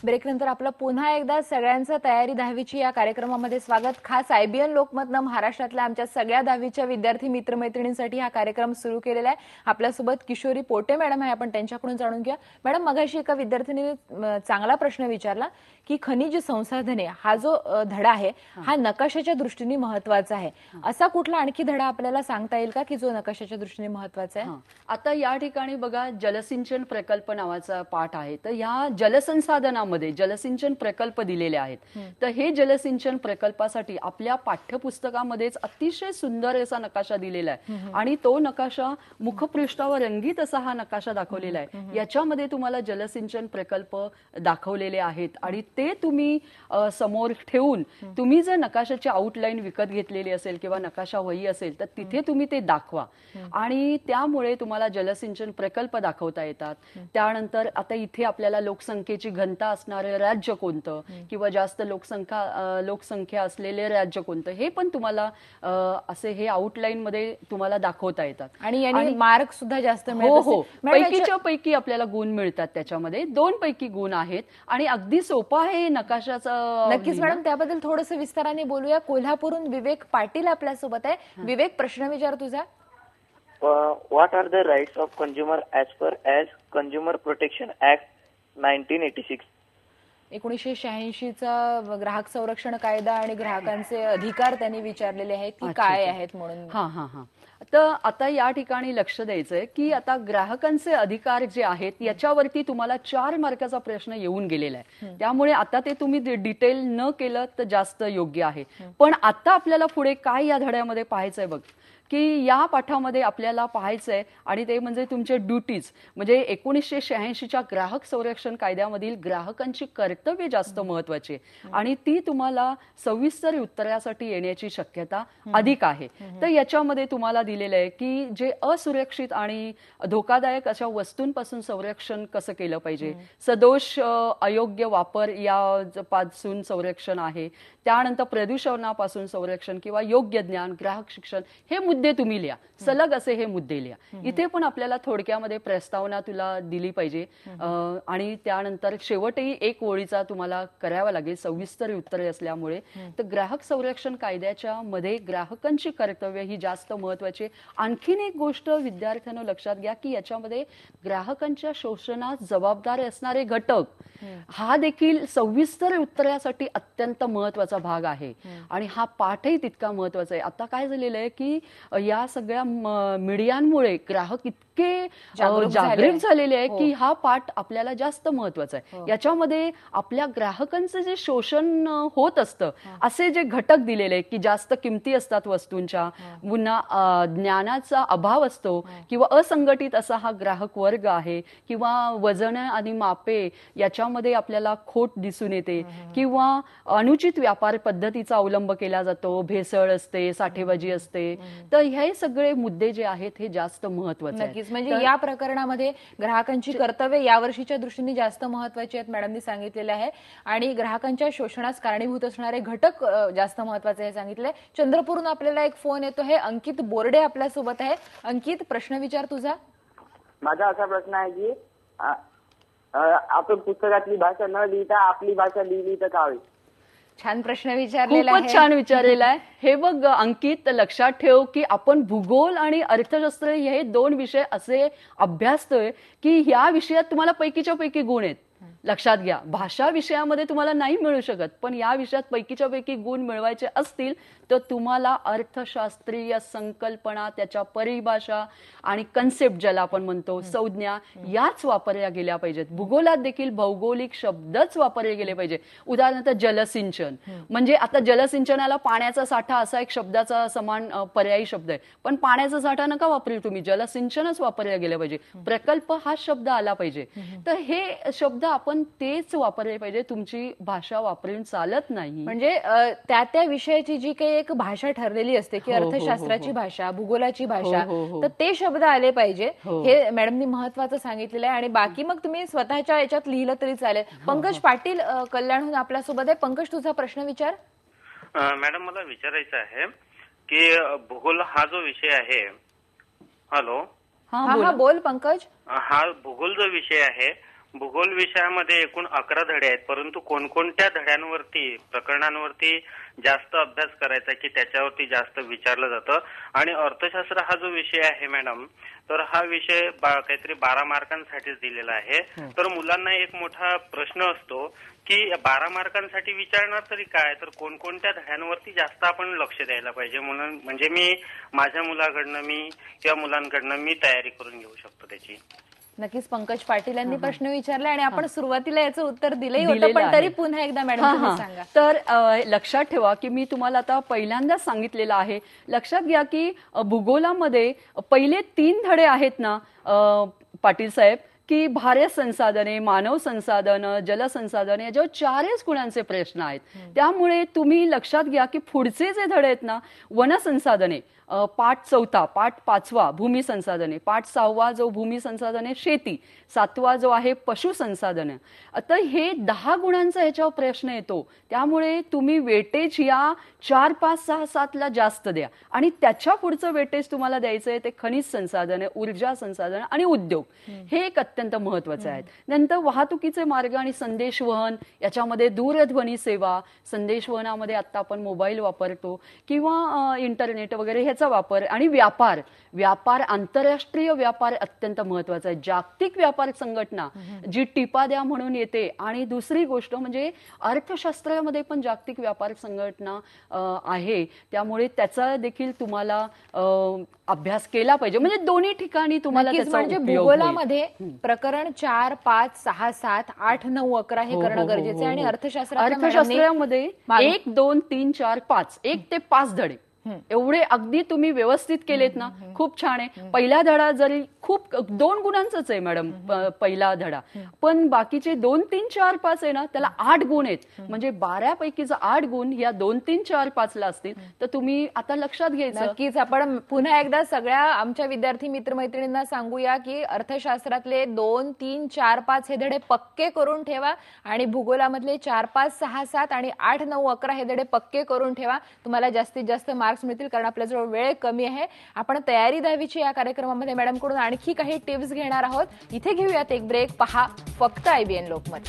ब्रेकनंतर आपलं पुन्हा एकदा सगळ्यांचं तयारी 10वीची या कार्यक्रमामध्ये स्वागत. खास आयबीएन लोकमतनं महाराष्ट्रातल्या आमच्या सगळ्या 10वीच्या विद्यार्थी मित्रमैत्रिणींसाठी हा कार्यक्रम सुरू केलेला आहे. आपल्यासोबत किशोरी पोटे मॅडम आहे, आपण त्यांच्याकडून जाणून घ्या. मॅडम, मगाशी एका विद्यार्थिनीने चांगला प्रश्न विचारला की खनिज संसाधने हा जो धडा आहे हा नकाशाच्या दृष्टीने महत्त्वाचा आहे. असा कुठला आणखी धडा आपल्याला सांगता येईल का की जो नकाशाच्या दृष्टीने महत्त्वाचा आहे? आता या ठिकाणी बघा, जलसिंचन प्रकल्प नावाचा पाठ आहे. तर या जलसंसाधनामध्ये जलसिंचन प्रकल्प दिलेले आहेत. तर हे जलसिंचन प्रकल्पासाठी आपल्या पाठ्यपुस्तकामध्येच अतिशय सुंदर असा नकाशा दिलेला आहे आणि तो नकाशा मुखपृष्ठावर रंगीत असा हा नकाशा दाखवलेला आहे. याच्यामध्ये तुम्हाला जलसिंचन प्रकल्प दाखवलेले आहेत आणि ते तुम्ही समोर ठेवून तुम्ही जर नकाशाची आउटलाईन विकत घेतलेली असेल किंवा नकाशा वही असेल तर तिथे तुम्ही ते दाखवा आणि त्यामुळे तुम्हाला जलसिंचन प्रकल्प दाखवता येतात. त्यानंतर आता इथे आपल्याला लोकसंख्येची घनता असणारे राज्य कोणतं किंवा जास्त लोकसंख्या असलेले राज्य कोणतं हे पण तुम्हाला असे हे आउटलाईन मध्ये तुम्हाला दाखवता येतात आणि मार्क सुद्धा जास्त मिळतात. हो, पैकीच्या पैकी आपल्याला गुण मिळतात. त्याच्यामध्ये 2 पैकी गुण आहेत आणि अगदी सोपं आहे नकाशाचं. नक्कीच मॅडम, त्याबद्दल थोडंसं विस्ताराने बोलूया. कोल्हापूरहून विवेक पाटील आपल्यासोबत आहे. विवेक, प्रश्न विचार तुझा. What are the rights of consumer as per as Consumer Protection Act 1986? 1986चा ग्राहक संरक्षण कायदा आणि ग्राहकांचे अधिकार त्यांनी विचारलेले आहेत की काय आहेत म्हणून. तर आता या ठिकाणी लक्ष द्यायचंय की आता ग्राहकांचे अधिकार जे आहेत याच्यावरती तुम्हाला 4 मार्काचा प्रश्न येऊन गेलेला आहे. त्यामुळे आता ते तुम्ही डिटेल न केलं तर जास्त योग्य आहे. पण आता आपल्याला पुढे काय या धड्यामध्ये पाहायचंय बघ की या पाठामध्ये आपल्याला पाहायचंय आणि ते म्हणजे तुमचे ड्युटीज, म्हणजे 1986च्या ग्राहक संरक्षण कायद्यामधील ग्राहकांची कर्तव्य जास्त महत्वाची आणि ती तुम्हाला सविस्तर उत्तरासाठी येण्याची शक्यता अधिक आहे. तर याच्यामध्ये तुम्हाला दिलेलं आहे की जे असुरक्षित आणि धोकादायक अशा वस्तूंपासून संरक्षण कसं केलं पाहिजे, सदोष अयोग्य वापर यापासून संरक्षण आहे, त्यानंतर प्रदूषणापासून संरक्षण किंवा योग्य ज्ञान, ग्राहक शिक्षण, हे मुद्दे तुम्ही लिहा. सलग असे हे मुद्दे लिहा. इथे पण आपल्याला थोडक्यामध्ये प्रस्तावना तुला दिली पाहिजे आणि त्यानंतर शेवटही 1 ओळीचा तुम्हाला करावा लागेल, सविस्तर उत्तरे असल्यामुळे. तर ग्राहक संरक्षण कायद्याच्या मध्ये ग्राहकांची कर्तव्य ही जास्त महत्वाची. आणखीन एक गोष्ट विद्यार्थ्यांनो लक्षात घ्या की याच्यामध्ये ग्राहकांच्या शोषणास जबाबदार असणारे घटक हा देखील सविस्तर उत्तरासाठी अत्यंत महत्वाचा भाग आहे आणि हा पाठही तितका महत्वाचा आहे. आता काय झालेलं आहे की या सगळ्या मीडियांमुळे ग्राहक इतके जागरूक झालेले आहे की हा पाठ आपल्याला जास्त महत्वाचा आहे. याच्यामध्ये आपल्या ग्राहकांचं जे शोषण होत असतं असे जे घटक दिलेले आहेत की जास्त किमती असतात वस्तूंच्या, पुन्हा ज्ञानाचा अभाव असतो किंवा असंघटित असा हा ग्राहक वर्ग आहे किंवा वजन आणि मापे याच्यामध्ये आपल्याला खोट दिसून येते किंवा अनुचित व्यापार पद्धतीचा अवलंब केला जातो, भेसळ असते, साठेबाजी असते. तर हे सगळे मुद्दे जे आहेत हे जास्त महत्वाचे आहेत. नक्कीच, म्हणजे या प्रकरणामध्ये ग्राहकांची कर्तव्य यावर्षीच्या दृष्टीने जास्त महत्वाची आहेत मॅडमनी सांगितलेले आहे आणि ग्राहकांच्या शोषणास कारणीभूत असणारे घटक जास्त महत्वाचे हे सांगितले. चंद्रपूरहून आपल्याला एक फोन येतो आहे. अंकित बोर्डे आपल्या सोबत आहे. अंकित, प्रश्न विचार तुझा. माझा असा प्रश्न आहे की आपण पुस्तकातली भाषा न लिहिता आपली भाषा लिहिली तर काय होईल? छान प्रश्न विचारलेला आहे. खूपच छान विचारलेला आहे. हे बघ अंकित, लक्षात ठेव की आपण भूगोल आणि अर्थशास्त्र हे 2 विषय असे अभ्यासतोय की ह्या विषयात तुम्हाला पैकीच्या पैकी गुण आहेत. लक्षात घ्या, भाषा विषयामध्ये तुम्हाला नाही मिळू शकत, पण या विषयात पैकीच्या पैकी गुण मिळवायचे असतील तर तुम्हाला अर्थशास्त्रीय संकल्पना, त्याच्या परिभाषा आणि कन्सेप्ट ज्याला आपण म्हणतो, संज्ञा, याच वापरल्या गेल्या पाहिजेत. भूगोलात देखील भौगोलिक शब्दच वापरले गेले पाहिजे. उदाहरणार्थ जलसिंचन, म्हणजे आता जलसिंचनाला पाण्याचा साठा असा एक शब्दाचा समान पर्यायी शब्द आहे, पण पाण्याचा साठा नका वापरू तुम्ही, जलसिंचनच वापरले गेले पाहिजे. प्रकल्प हा शब्द आला पाहिजे. तर हे शब्द आपण तेच वापरले पाहिजे, तुमची भाषा वापरून चालत नाही. म्हणजे त्या विषयाची जी काही एक भाषा ठरलेली असते की अर्थशास्त्राची भाषा, भूगोलाची भाषा, तर ते शब्द आले पाहिजे. हे मॅडमनी महत्वाचं सांगितलेलं आहे आणि बाकी मग तुम्ही स्वतःच्या याच्यात लिहिलं तरी चालेल. पंकज पाटील कल्याणहून आपल्यासोबत आहे. पंकज, तुझा प्रश्न विचार. मॅडम, मला विचारायचं आहे की भूगोल हा जो विषय आहे, हॅलो, हा बोल पंकज. हा भूगोल जो विषय आहे भूगोल विषयामध्ये एकूण 11 धडे आहेत, परंतु कोणकोणत्या धड्यांवरती प्रकरणांवरती जास्त अभ्यास करायचा की त्याच्यावरती जास्त विचारलं जातं. आणि अर्थशास्त्र हा जो विषय आहे मॅडम, तर हा विषय काहीतरी 12 मार्कांसाठीच दिलेला आहे. तर मुलांना एक मोठा प्रश्न असतो की 12 मार्कांसाठी विचारणार तरी काय, तर कोणकोणत्या धड्यांवरती जास्त आपण लक्ष द्यायला पाहिजे. म्हणून म्हणजे मी माझ्या मुलाकडनं किंवा मुलांकडनं मी तयारी करून घेऊ शकतो त्याची. नक्कीच पंकज पाटील यांनी प्रश्न विचारले आणि आपण सुरुवातीला याचं उत्तर दिलंही होतं, दिलेलं पण तरी आहे. पुन्हा एकदा मॅडम हा, तुम्ही हा. सांगा. तर लक्षात ठेवा की मी तुम्हाला आता पहिल्यांदाच सांगितलेलं आहे. लक्षात घ्या की भूगोलामध्ये पहिले 3 धडे आहेत ना पाटील साहेब, की भारत संसाधने, मानव संसाधन, जलसंसाधन याच्यावर 4च गुणांचे प्रश्न आहेत. त्यामुळे तुम्ही लक्षात घ्या की पुढचे जे धडे आहेत ना, वनसंसाधने पाठ 4, पाठ 5 भूमी संसाधने, पाठ 6 जो भूमी संसाधने शेती, 7 जो आहे पशु संसाधने. आता हे 10 गुणांचा ह्याच्यावर प्रश्न येतो. त्यामुळे तुम्ही वेटेज या 4, 5, 6, 7 ला जास्त द्या आणि त्याच्या पुढचं वेटेज तुम्हाला द्यायचं आहे ते खनिज संसाधने, ऊर्जा संसाधन आणि उद्योग. हे एक अत्यंत महत्वाचे आहेत. नंतर वाहतुकीचे मार्ग आणि संदेशवहन, याच्यामध्ये दूरध्वनी सेवा, संदेशवहनामध्ये आता आपण मोबाईल वापरतो किंवा इंटरनेट वगैरे ह्याचा वापर, आणि व्यापार आंतरराष्ट्रीय व्यापार अत्यंत महत्वाचा आहे. जागतिक व्यापार संघटना जी टिपाद्या म्हणून येते, आणि दुसरी गोष्ट म्हणजे अर्थशास्त्रामध्ये पण जागतिक व्यापार संघटना आहे. त्यामुळे त्याचा देखील तुम्हाला अभ्यास केला पाहिजे. म्हणजे दोन्ही ठिकाणी तुम्हाला नक्कीच, त्याचा म्हणजे उपयोग होईल. भूगोलामध्ये प्रकरण 4, 5, 6, 7, 8, 9, 11 हे हो, करणं हो, हो, गरजेचं आहे. आणि हो. अर्थशास्त्रामध्ये 1, 2, 3, 4, 5 1 ते 5 धडे एवढे अगदी तुम्ही व्यवस्थित केलेत ना, खूप छान आहे. पहिला धडा जरी खूप 2 गुणांचाच आहे मॅडम पहिला धडा, पण बाकीचे 2, 3, 4, 5 आहे ना, त्याला 8 गुण आहेत. म्हणजे 12 पैकी जर 8 गुण या 2, 3, 4, 5 ला असतील तर तुम्ही आता लक्षात घ्यायचं. नक्कीच आपण पुन्हा एकदा सगळ्या आमच्या विद्यार्थी मित्रमैत्रिणींना सांगूया की अर्थशास्त्रातले 2, 3, 4, 5 हे धडे पक्के करून ठेवा आणि भूगोलामधले 4, 5, 6, 7 आणि 8, 9, 11 हे धडे पक्के करून ठेवा. तुम्हाला जास्तीत जास्त मार्क्स मिळतील, कारण आपल्याजवळ वेळ कमी आहे. आपण तयारी 10वीची या कार्यक्रमामध्ये मॅडम कडून आणखी काही टिप्स घेणार आहोत. इथे घेऊयात एक ब्रेक. पहा फक्त IBN लोकमत.